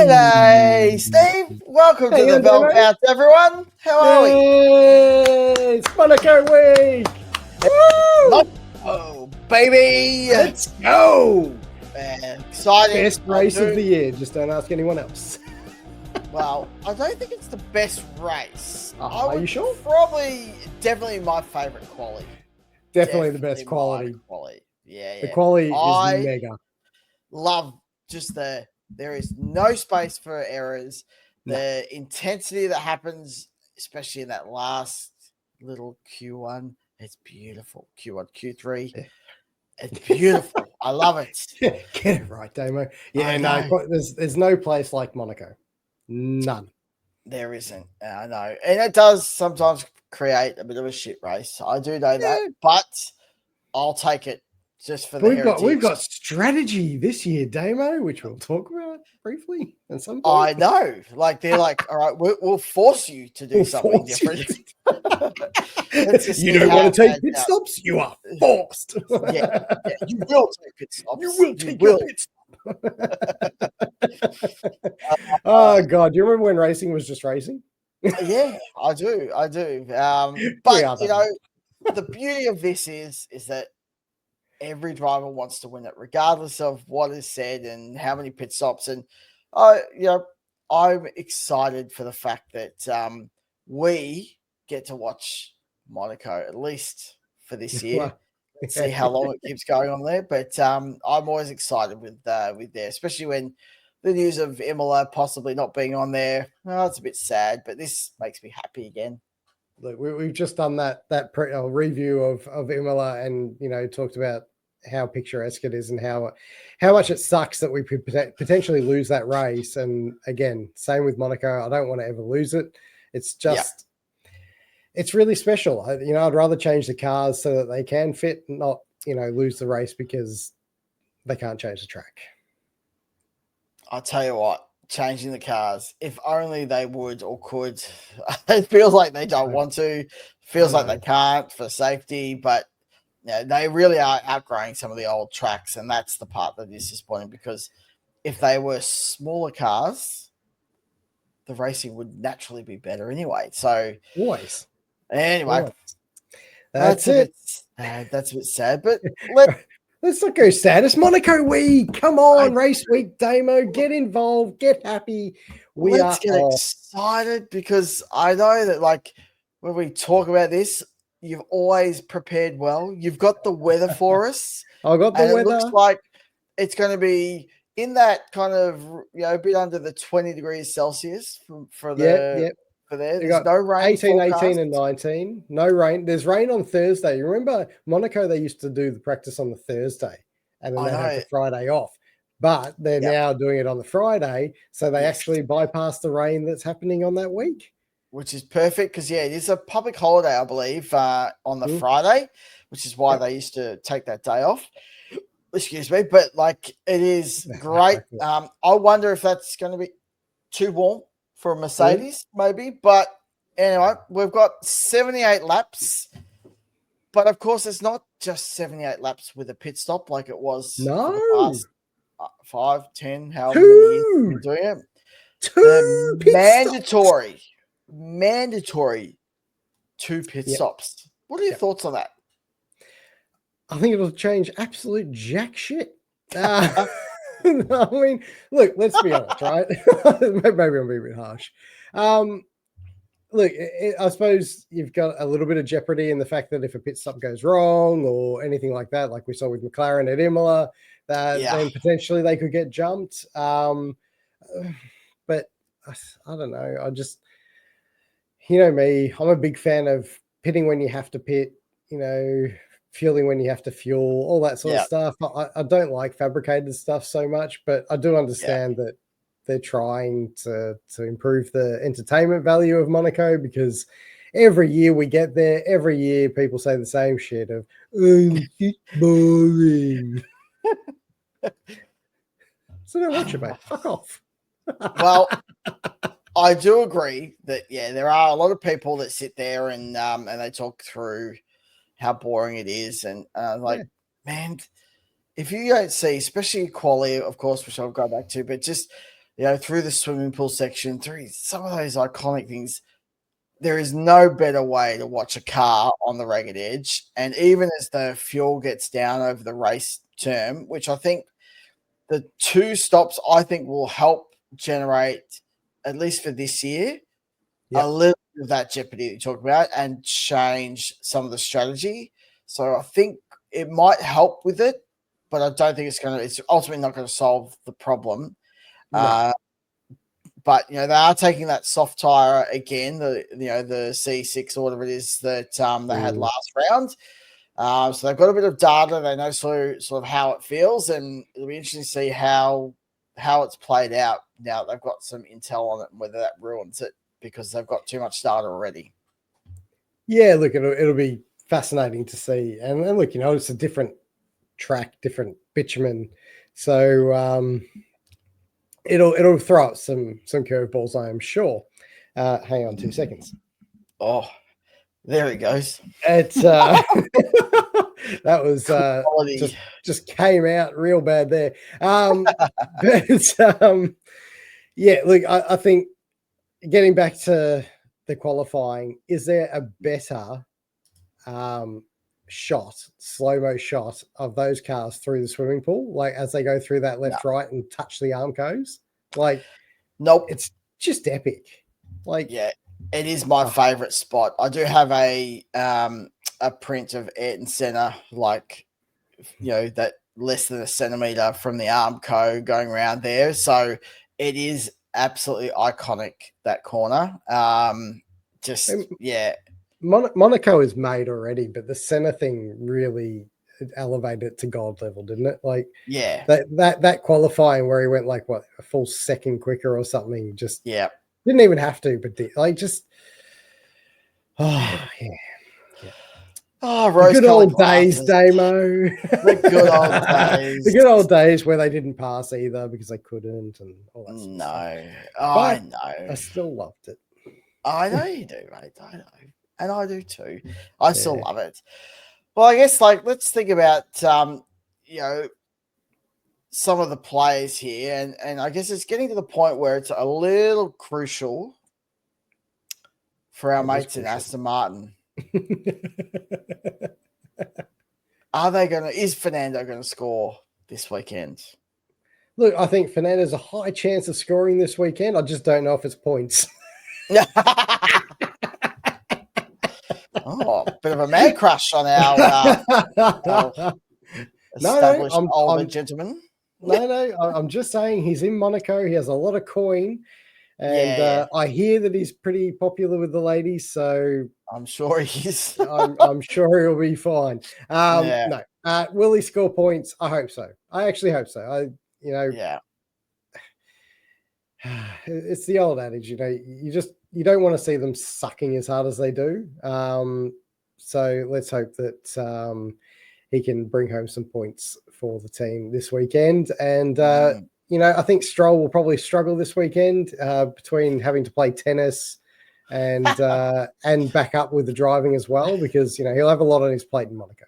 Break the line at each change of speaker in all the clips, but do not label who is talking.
G'day, Steve. Welcome to the
Damo.
Velcouts, everyone. How are we?
Yay! It's Monaco week! Woo!
Oh, baby.
Let's go!
Man, exciting.
Best race of the year. Just don't ask anyone else.
Well, I don't think it's the best race.
Are you sure?
Definitely my favorite quality.
Definitely the best quality.
Yeah.
The quality is mega.
Love just there is no space for errors. The intensity that happens, especially in that last little Q1, it's beautiful. Q1, Q3.
Yeah.
It's beautiful. I love it.
Get it right, Damo. Yeah, no, there's no place like Monaco. None.
There isn't. I know. And it does sometimes create a bit of a shit race. I do know that, but I'll take it just for the heritage.
We've got strategy this year, Damo, which we'll talk about briefly at some point.
I know. Like, they're like, all right, we'll force you to do something different.
You don't want to take pit stops? You are forced.
Yeah, you will take pit stops.
You will take your pit stop. Oh, God. Do you remember when racing was just racing?
Yeah, I do. But, you know, the beauty of this is that every driver wants to win it, regardless of what is said and how many pit stops. And, I'm excited for the fact that we get to watch Monaco, at least for this year. Let's see how long it keeps going on there. But I'm always excited with there, especially when the news of Imola possibly not being on there. Oh, it's a bit sad, but this makes me happy again.
Look, we've just done that review of Imola, and talked about how picturesque it is and how much it sucks that we could potentially lose that race. And again, same with Monaco. I don't want to ever lose it. It's just, it's really special. I'd rather change the cars so that they can fit, not, lose the race because they can't change the track.
I'll tell you what, changing the cars, if only they would or could. It feels like they don't want to. Feels like they can't for safety, but they really are outgrowing some of the old tracks, and that's the part that is disappointing, because if they were smaller cars, the racing would naturally be better anyway. So
always.
Anyway,
that's it.
That's a bit sad, but
let's not go sad. It's Monaco week. Come on, race week, Damo. Get involved. Get happy.
Let's get excited, because I know that, like, when we talk about this, you've always prepared well. You've got the weather for us.
I got the weather.
It looks like it's going to be in that kind of, a bit under the 20 degrees Celsius for there. There's no rain.
18 and 19. No rain. There's rain on Thursday. You remember Monaco, they used to do the practice on the Thursday and then they have the Friday off. But they're now doing it on the Friday. So they actually bypass the rain that's happening on that week.
Which is perfect, because, it is a public holiday, I believe, on the Friday, which is why they used to take that day off. Excuse me. But, like, it is great. I wonder if that's going to be too warm for a Mercedes, maybe. But anyway, we've got 78 laps. But, of course, it's not just 78 laps with a pit stop like it was for the past 5, 10, however many years we've been doing it.
Two pit
mandatory 2 pit stops. What are your thoughts on that?
I think it'll change absolute jack shit. I mean, look, let's be honest, right? Maybe I'm being a bit harsh. Look, I suppose you've got a little bit of jeopardy in the fact that if a pit stop goes wrong or anything like that, like we saw with McLaren at Imola, then potentially they could get jumped. But I don't know. I just, me, I'm a big fan of pitting when you have to pit, fueling when you have to fuel, all that sort of stuff. I don't like fabricated stuff so much, but I do understand that they're trying to improve the entertainment value of Monaco, because every year we get there, every year people say the same shit of, it's boring. So don't watch it, mate. Fuck off.
Well, I do agree that, there are a lot of people that sit there and they talk through how boring it is. And man, if you don't see, especially quality, of course, which I'll go back to, but just through the swimming pool section, through some of those iconic things. There is no better way to watch a car on the ragged edge. And even as the fuel gets down over the race term, which I think the 2 stops, I think will help generate, at least for this year, a little bit of that jeopardy that you talk about and change some of the strategy. So I think it might help with it, but I don't think it's ultimately not going to solve the problem.
No.
But they are taking that soft tire again, the C6 or whatever it is that they had last round. So they've got a bit of data. They know sort of how it feels, and it'll be interesting to see how it's played out now that they've got some intel on it and whether that ruins it because they've got too much data already.
Yeah, look, it'll be fascinating to see. And look, it's a different track, different bitumen. So it'll throw up some curveballs, I am sure. Hang on 2 seconds.
Oh, there he goes.
It's that was just came out real bad there. But yeah, look, I think getting back to the qualifying, is there a better slow-mo shot of those cars through the swimming pool, like as they go through that left, right, and touch the Armcos? Like,
nope,
it's just epic. Like,
yeah, it is my favorite spot. I do have a print of Ayrton Senna, like that less than a centimeter from the Armco going around there. So it is absolutely iconic, that corner.
Monaco is made already, but the Senna thing really elevated it to gold level, didn't it? Like,
yeah,
that qualifying where he went like what, a full second quicker or something, just didn't even have to, but
Rose
good old days, Damo.
The good old days.
The good old days where they didn't pass either because they couldn't and all that sort of stuff.
I know.
I still loved it.
I know you do, mate. I know. And I do too. I still love it. Well, I guess let's think about some of the players here, and I guess it's getting to the point where it's a little crucial for our mates in Aston Martin. Is Fernando going to score this weekend?
Look, I think Fernando's a high chance of scoring this weekend. I just don't know if it's points.
Oh, bit of a man crush on our established older gentleman.
No, I'm just saying he's in Monaco. He has a lot of coin. And I hear that he's pretty popular with the ladies, so
I'm sure he is.
I'm sure he'll be fine. No, will he score points? I hope so. I actually hope so. It's the old adage, you don't want to see them sucking as hard as they do. So let's hope that he can bring home some points for the team this weekend. And I think Stroll will probably struggle this weekend between having to play tennis and back up with the driving as well, because he'll have a lot on his plate in Monaco.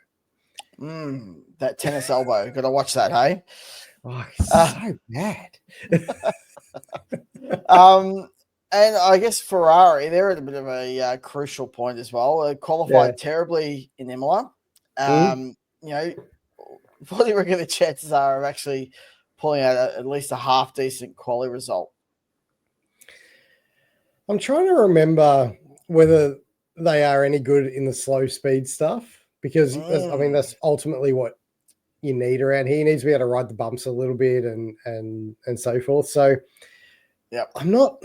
That tennis elbow, got to watch that, hey?
Oh, it's so bad.
And I guess Ferrari, they're at a bit of a crucial point as well. They qualified terribly in Imola. What do you reckon the chances are of actually pulling out at least a half decent quali result?
I'm trying to remember whether they are any good in the slow speed stuff, because that's ultimately what you need around here. You need to be able to ride the bumps a little bit and so forth. So I'm not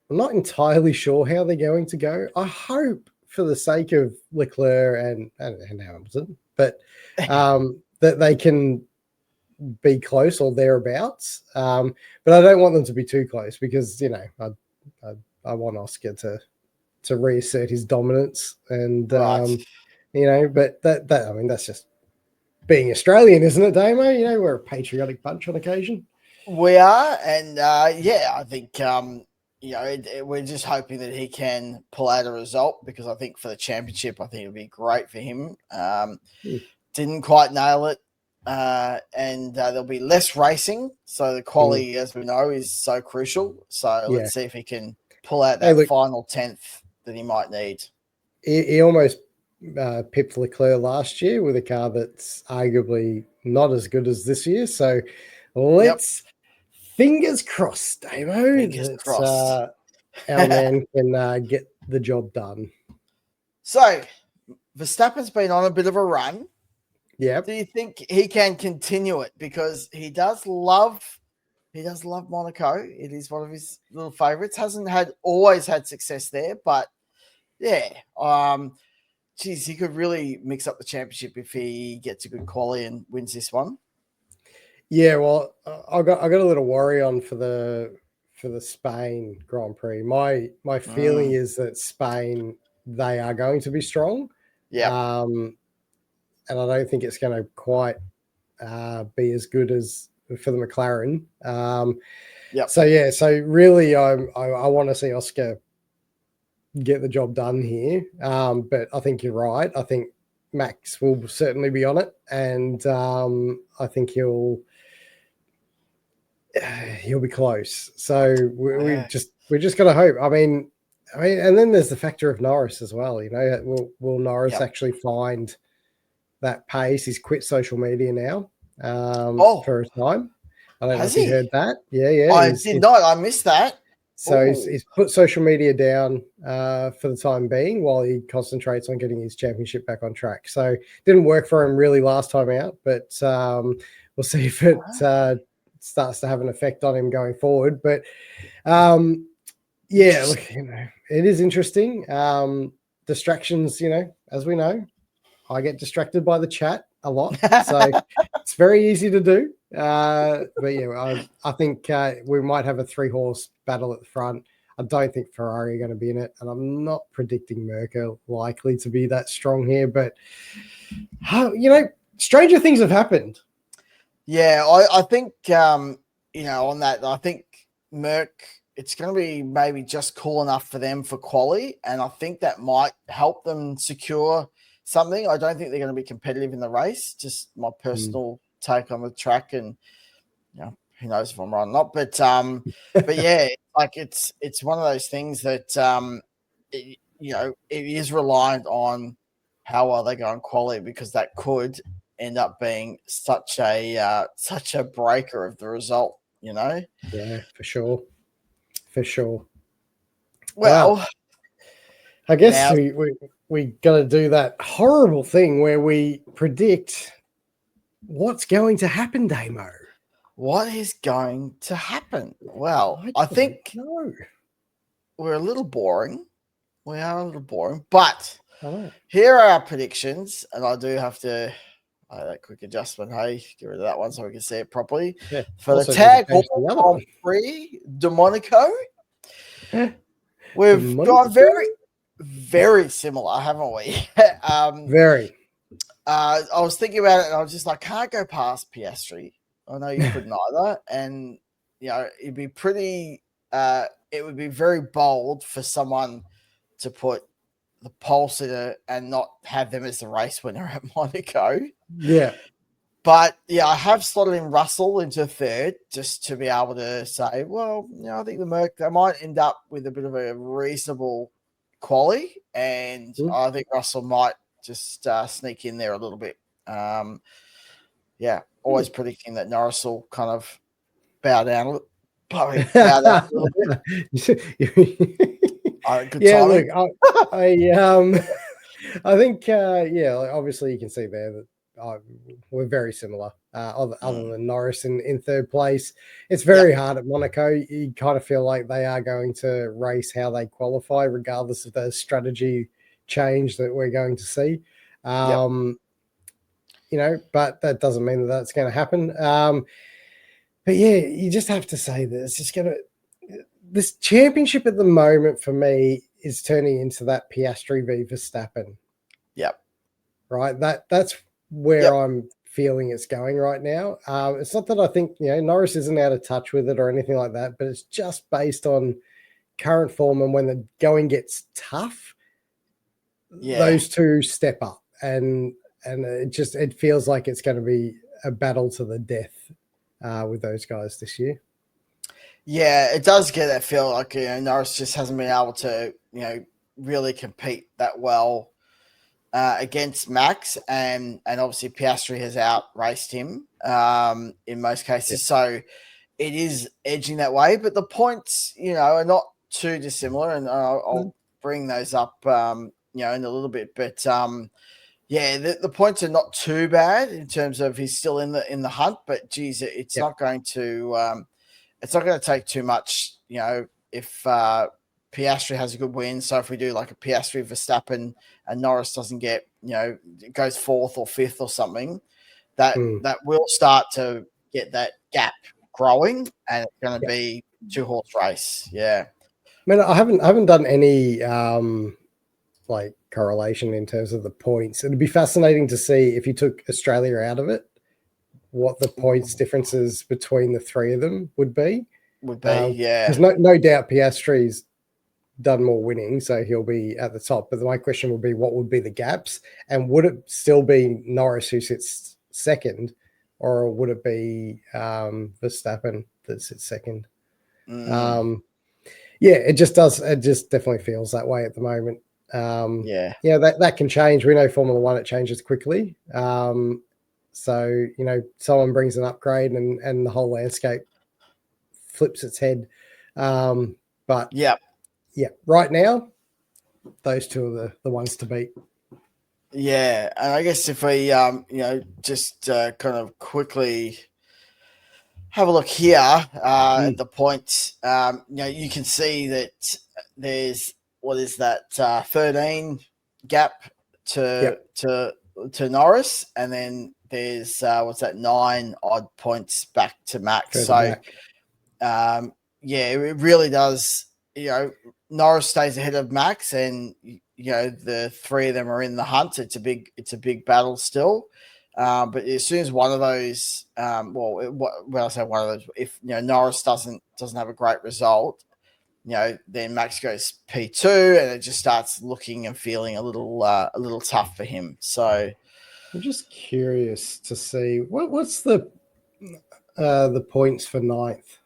entirely sure how they're going to go. I hope, for the sake of Leclerc and Hamilton, but that they can be close or thereabouts. But I don't want them to be too close, because I want Oscar to reassert his dominance, and but that's just being Australian, isn't it, Damo? We're a patriotic bunch on occasion.
We are, and I think we're just hoping that he can pull out a result, because I think for the championship, I think it'd be great for him. Didn't quite nail it and there'll be less racing. So the quality, as we know, is so crucial. So let's see if he can pull out that final 10th that he might need.
He almost pipped Leclerc last year with a car that's arguably not as good as this year. So let's fingers crossed, Damo,
fingers crossed.
Our man can get the job done.
So Verstappen's been on a bit of a run.
Yeah.
Do you think he can continue it? Because he does love Monaco. It is one of his little favorites. Hasn't always had success there, but yeah. Geez, he could really mix up the championship if he gets a good quali and wins this one.
Yeah, well, I got a little worry on for the Spain Grand Prix. My feeling is that Spain, they are going to be strong.
Yeah.
And I don't think it's going to quite be as good as for the McLaren. So really, I want to see Oscar get the job done here. But I think you're right. I think Max will certainly be on it, and I think he'll be close. So we're just gonna hope. I mean, and then there's the factor of Norris as well. You know, will Norris actually find that pace? He's quit social media now for a time. I don't know if you heard that. Yeah.
I did not. I missed that.
So he's put social media down for the time being while he concentrates on getting his championship back on track. So didn't work for him really last time out, but we'll see if it starts to have an effect on him going forward. But look, it is interesting. Distractions, as we know, I get distracted by the chat a lot, so it's very easy to do. But yeah, I think we might have a 3-horse battle at the front. I don't think Ferrari are going to be in it, and I'm not predicting Merca likely to be that strong here. But stranger things have happened.
Yeah, I think on that, I think Merc, it's going to be maybe just cool enough for them for quali, and I think that might help them secure something. I don't think they're going to be competitive in the race. Just my personal take on the track, and who knows if I'm right or not. But yeah, like it's one of those things that it is reliant on how well they go in quality, because that could end up being such a breaker of the result.
Yeah, for sure.
Well,
I guess we got to do that horrible thing where we predict what's going to happen, Damo.
What is going to happen? Well, I think we're a little boring. We are a little boring, but here are our predictions, and I do have to that quick adjustment. Hey, get rid of that one so we can see it properly.
Yeah.
For the Tag Grand Prix de Monaco, we've gone very, very similar, haven't we?
Very.
I was thinking about it, and I was just like, can't go past Piastri. I know you couldn't either, and it'd be pretty. It would be very bold for someone to put the Pulse in it and not have them as the race winner at Monaco.
Yeah.
But I have slotted in Russell into third just to be able to say, well, I think the Merc, they might end up with a bit of a reasonable quali, and I think Russell might just sneak in there a little bit. Always predicting that Norris will kind of bow down a little bit.
Look, I think, obviously you can see there that we're very similar, other than Norris in third place. It's very hard at Monaco. You kind of feel like they are going to race how they qualify, regardless of the strategy change that we're going to see. But that doesn't mean that that's going to happen. But yeah, you just have to say that it's just going to. This championship at the moment for me is turning into that Piastri v Verstappen.
Yep.
Right. That's where I'm feeling it's going right now. It's not that I think Norris isn't out of touch with it or anything like that, but it's just based on current form, and when the going gets tough, those two step up, and it feels like it's going to be a battle to the death with those guys this year.
Yeah, it does get that feel like Norris just hasn't been able to really compete that well against Max, and obviously Piastri has outraced him in most cases. So it is edging that way, but the points, are not too dissimilar, and I'll bring those up, in a little bit. But the points are not too bad in terms of he's still in the hunt. But geez, it's not going to take too much, if Piastri has a good win. So if we do like a Piastri Verstappen and Norris doesn't get, goes fourth or fifth or something, that will start to get that gap growing, and it's going to be 2-horse race. Yeah.
I mean, I haven't done any like correlation in terms of the points. It'd be fascinating to see if you took Australia out of it, what the points differences between the three of them would be. There's no doubt Piastri's done more winning, so he'll be at the top. But my question would be, what would be the gaps? And would it still be Norris who sits second, or would it be Verstappen that sits second? It just does. It just definitely feels that way at the moment. That can change. We know Formula One, it changes quickly. So, someone brings an upgrade and the whole landscape flips its head. But right now, those two are the ones to beat.
Yeah, and I guess if we, just kind of quickly have a look here at the points, you can see that there's, what is that, 13 gap to Norris, and then there's 9 odd points back to Max. So it really does. Norris stays ahead of Max, and the three of them are in the hunt. It's a big battle still. But as soon as one of those, when I say one of those, if Norris doesn't have a great result, then Max goes P2, and it just starts looking and feeling a little tough for him. So
I'm just curious to see what's the points for ninth.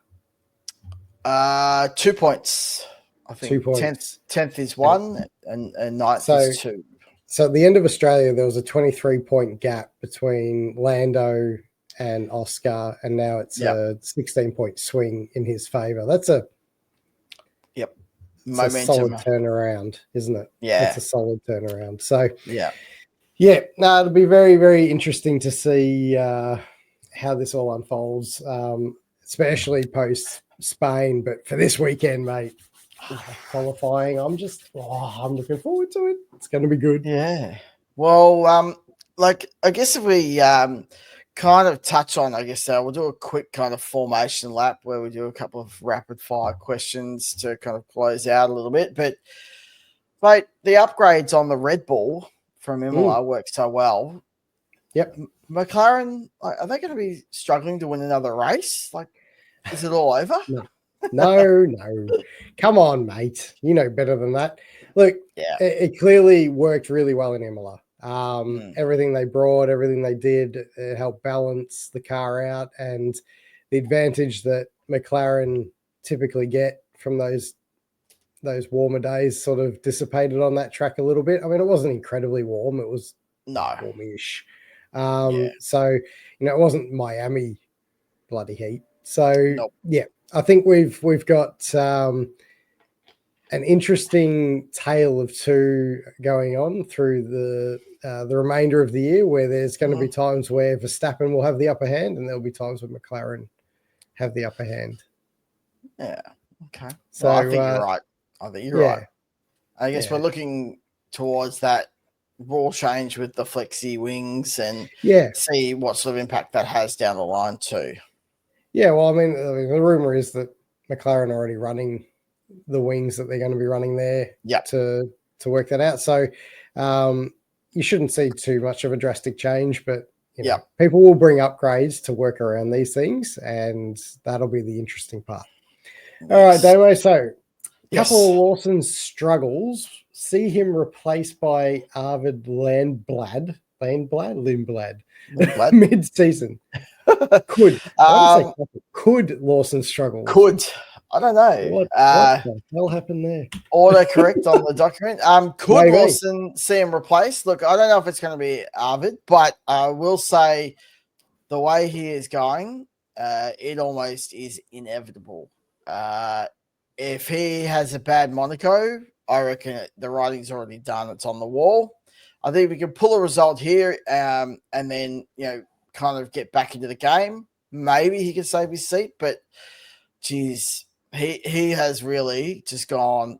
2 points. I think
2 points.
10th is 1, and ninth is 2.
So at the end of Australia, there was a 23-point gap between Lando and Oscar, and now it's a 16-point swing in his favour. That's a solid turnaround, isn't it?
Yeah,
it's a solid turnaround. So
it'll
be very, very interesting to see how this all unfolds, especially post Spain. But for this weekend, mate, qualifying, I'm looking forward to it. It's going to be good.
Yeah. Well, I guess if we kind of touch on, we'll do a quick kind of formation lap where we do a couple of rapid fire questions to kind of close out a little bit. But mate, the upgrades on the Red Bull from Imola work so well.
Yep.
McLaren, are they going to be struggling to win another race? Like, is it all over?
No. Come on, mate. You know better than that. Look, it clearly worked really well in Imola. Everything they brought, everything they did, it helped balance the car out, and the advantage that McLaren typically get from those warmer days sort of dissipated on that track a little bit. I mean, it wasn't incredibly warm. It was warmish. So, it wasn't Miami bloody heat. So, I think we've got an interesting tale of two going on through the remainder of the year, where there's going to be times where Verstappen will have the upper hand, and there'll be times where McLaren have the upper hand.
Yeah. Okay.
So
I think you're right. Right. I guess we're looking towards that rule change with the flexi wings and see what sort of impact that has down the line too.
Yeah, well, I mean, the rumor is that McLaren are already running the wings that they're going to be running there to work that out. So you shouldn't see too much of a drastic change, but people will bring upgrades to work around these things, and that'll be the interesting part. Yes. All right, Damo. So a couple of Lawson's struggles. See him replaced by Arvid Landblad Lindblad,
Lindblad.
mid-season. Could Lawson struggle?
Could. I don't know.
What the hell happened there?
Autocorrect on the document. Could
Maybe.
Lawson see him replaced? Look, I don't know if it's going to be Arvid, but I will say the way he is going, it almost is inevitable. If he has a bad Monaco, I reckon the writing's already done. It's on the wall. I think we can pull a result here, and then kind of get back into the game. Maybe he can save his seat, but geez, he has really just gone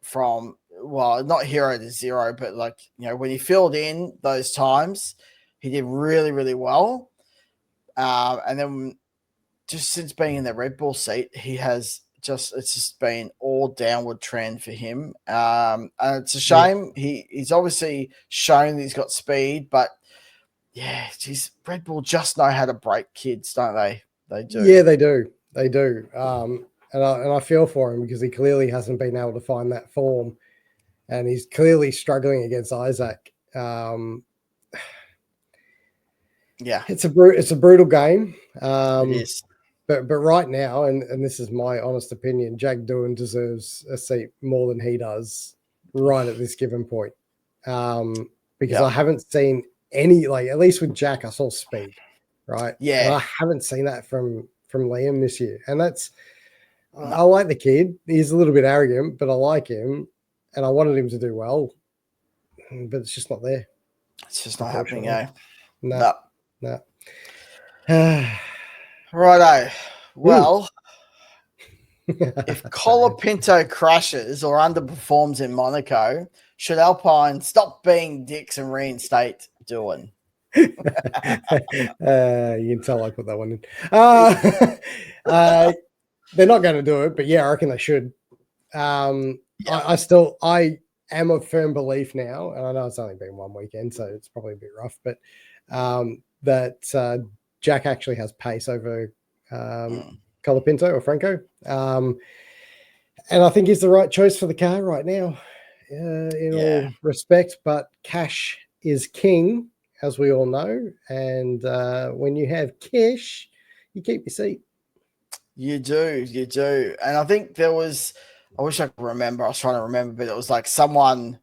from, well, not hero to zero, but when he filled in those times, he did really, really well. And then just since being in the Red Bull seat, it's just been all downward trend for him. And it's a shame. Yeah. He's obviously shown that he's got speed, but yeah, geez, Red Bull just know how to break kids, don't they? They do.
Yeah, they do. They do. And I feel for him because he clearly hasn't been able to find that form, and he's clearly struggling against Isaac.
Yeah,
it's a brutal game.
It is.
But right now, and this is my honest opinion, Jack Doohan deserves a seat more than he does right at this given point. Because I haven't seen any, at least with Jack, I saw speed, right?
Yeah.
And I haven't seen that from Liam this year. And that's, I like the kid. He's a little bit arrogant, but I like him. And I wanted him to do well. But it's just not there.
It's just not happening, eh?
No.
Righto. Well, if Colapinto crashes or underperforms in Monaco, should Alpine stop being dicks and reinstate Doohan?
You can tell I put that one in. They're not going to do it, but yeah, I reckon they should. I am of firm belief now, and I know it's only been one weekend, so it's probably a bit rough, but that Jack actually has pace over Colapinto or Franco. And I think he's the right choice for the car right now, in all respect, but cash is king, as we all know. And when you have cash, you keep your seat.
You do. And I think there was, I wish I could remember, I was trying to remember, but it was someone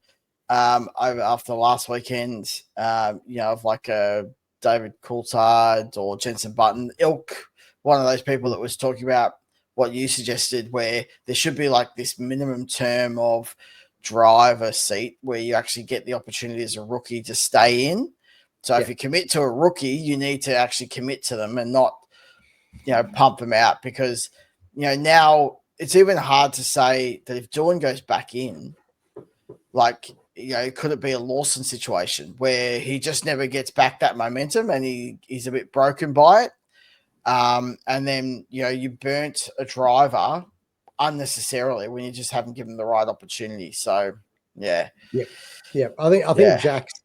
over after last weekend, of a David Coulthard or Jenson Button, one of those people that was talking about what you suggested, where there should be this minimum term of driver seat where you actually get the opportunity as a rookie to stay in. So if you commit to a rookie, you need to actually commit to them and not, pump them out, because, now it's even hard to say that if Doohan goes back in, could it be a Lawson situation where he just never gets back that momentum and he's a bit broken by it? And then, you burnt a driver unnecessarily when you just haven't given the right opportunity. So, yeah.
Yeah. I think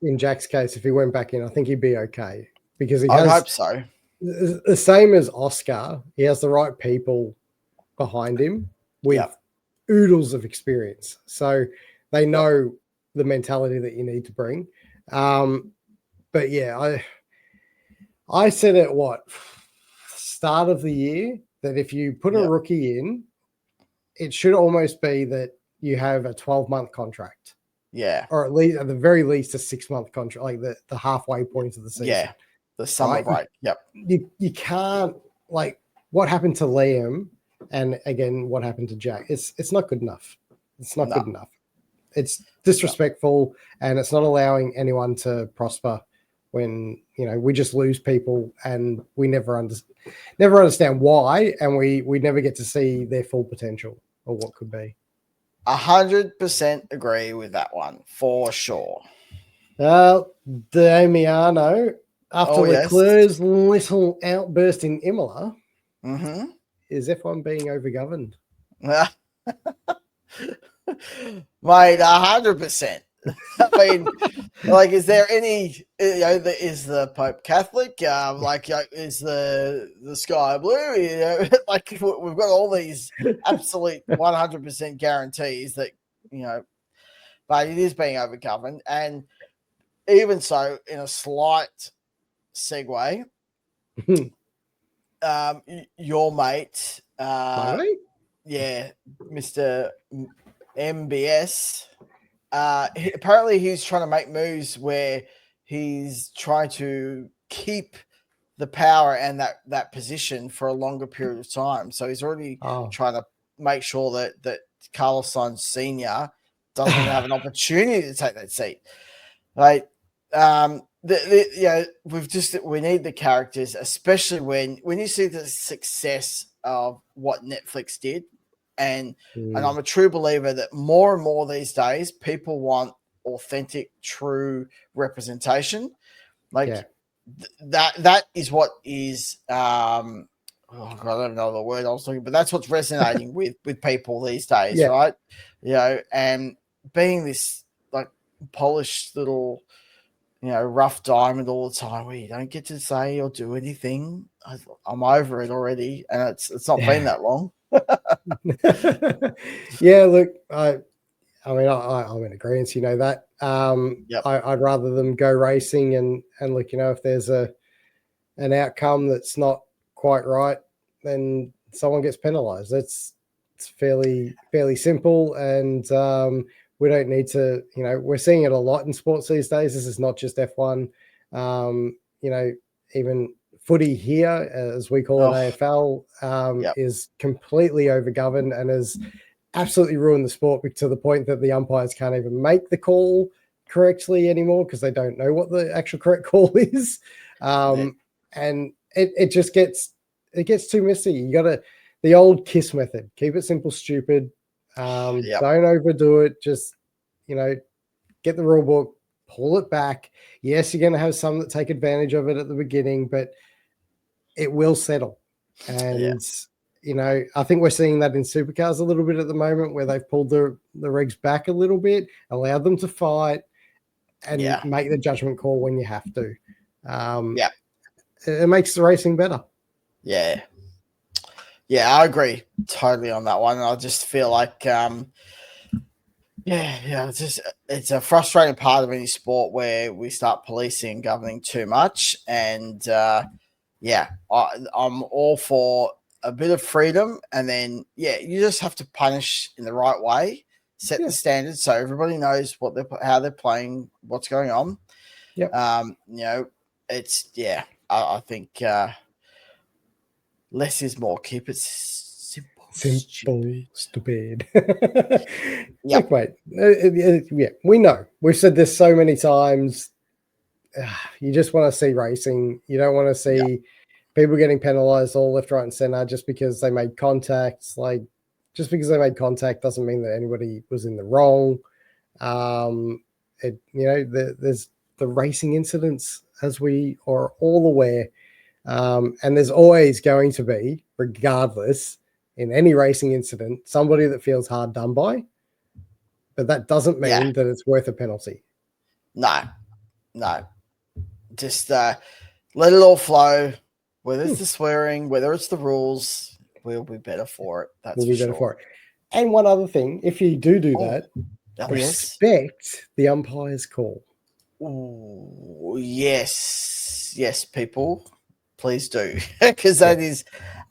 in Jack's case, if he went back in, I think he'd be okay, because
I hope so.
The same as Oscar, he has the right people behind him with oodles of experience. So they know the mentality that you need to bring. But yeah, I said at start of the year that if you put a rookie in, it should almost be that you have a 12-month contract.
Yeah.
Or at least, at the very least, a 6-month contract, the halfway point of the season.
Yeah. The summer break. Yep.
You can't, what happened to Liam, and again, what happened to Jack? It's not good enough. It's not good enough. It's disrespectful, and it's not allowing anyone to prosper when, we just lose people and we never understand why, and we never get to see their full potential or what could be.
100% agree with that one, for sure.
Damiano, after Leclerc's little outburst in Imola, is F1 being overgoverned?
Mate, 100%. I mean, is there any, is the Pope Catholic? Is the sky blue? We've got all these absolute 100% guarantees that, but it is being overgoverned. And even so, in a slight segue, your mate,
My mate?
yeah, Mr. MBS, apparently he's trying to make moves where he's trying to keep the power and that position for a longer period of time. So he's already trying to make sure that Carlos Sainz Sr. doesn't even have an opportunity to take that seat. Right. We need the characters, especially when you see the success of what Netflix did. And I'm a true believer that more and more these days people want authentic, true representation. Like that is what is oh God, I don't know the word I was looking, but that's what's resonating with people these days, right? You know, and being this like polished little, you know, rough diamond all the time where you don't get to say or do anything. I'm over it already, and it's not been that long.
Yeah, look, I'm in agreement. You know that. I'd rather them go racing and look. You know, if there's an outcome that's not quite right, then someone gets penalised. It's fairly simple, and we don't need to. You know, we're seeing it a lot in sports these days. This is not just F1. You know, even footy here, as we call it, AFL, is completely overgoverned and has absolutely ruined the sport to the point that the umpires can't even make the call correctly anymore because they don't know what the actual correct call is. And it just gets too messy. You got to the old KISS method. Keep it simple, stupid. Don't overdo it. Just, you know, get the rule book, pull it back. Yes, you're going to have some that take advantage of it at the beginning, but it will settle. And you know, I think we're seeing that in supercars a little bit at the moment, where they've pulled the regs back a little bit, allowed them to fight, and make the judgment call when you have to. It makes the racing better.
Yeah, I agree totally on that one. I just feel like, it's a frustrating part of any sport where we start policing and governing too much. And I'm all for a bit of freedom, and then you just have to punish in the right way, set the standards so everybody knows how they're playing, what's going on. You know, it's I think less is more. Keep it simple,
stupid. Look, mate, we know. We've said this so many times. You just want to see racing. You don't want to see people getting penalized all left, right, and center just because they made contacts. Like, just because they made contact doesn't mean that anybody was in the wrong. There's the racing incidents, as we are all aware. And there's always going to be, regardless, in any racing incident, somebody that feels hard done by. But that doesn't mean that it's worth a penalty.
No. Just let it all flow. Whether it's the swearing, whether it's the rules, we'll be better for it. That's for sure.
And one other thing, if you do that, respect the umpire's call.
Ooh, yes, people, please do, because that is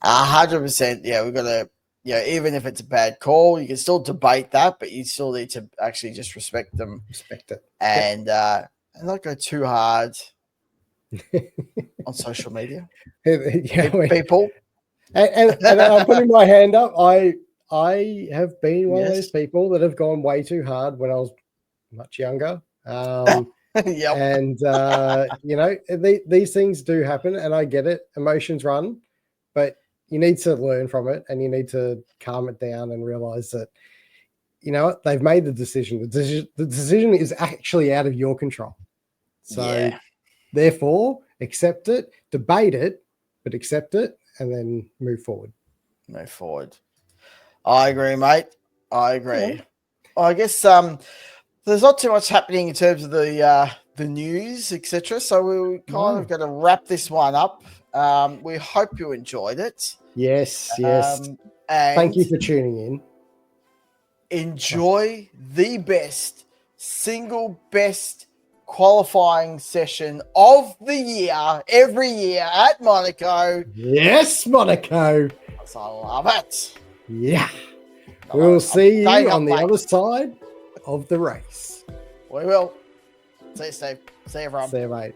100%. Yeah, we've got to. Yeah, even if it's a bad call, you can still debate that, but you still need to actually just respect them, and not go too hard on social media. People.
And I'm putting my hand up. I have been one of those people that have gone way too hard when I was much younger. And you know, these things do happen, and I get it. Emotions run, but you need to learn from it, and you need to calm it down and realize that, you know what, they've made the decision. The decision is actually out of your control. So therefore, accept it, debate it, but accept it, and then move forward.
I agree, mate. I agree. Yeah. I guess there's not too much happening in terms of the news, etc. So we're kind of going to wrap this one up. We hope you enjoyed it.
Yes. And thank you for tuning in.
Enjoy the single best qualifying session of the year every year at Monaco.
Yes, Monaco.
I love it.
Yeah. We'll see you on the other side of the race.
We will. See you, Steve. See you, everyone.
See you, mate.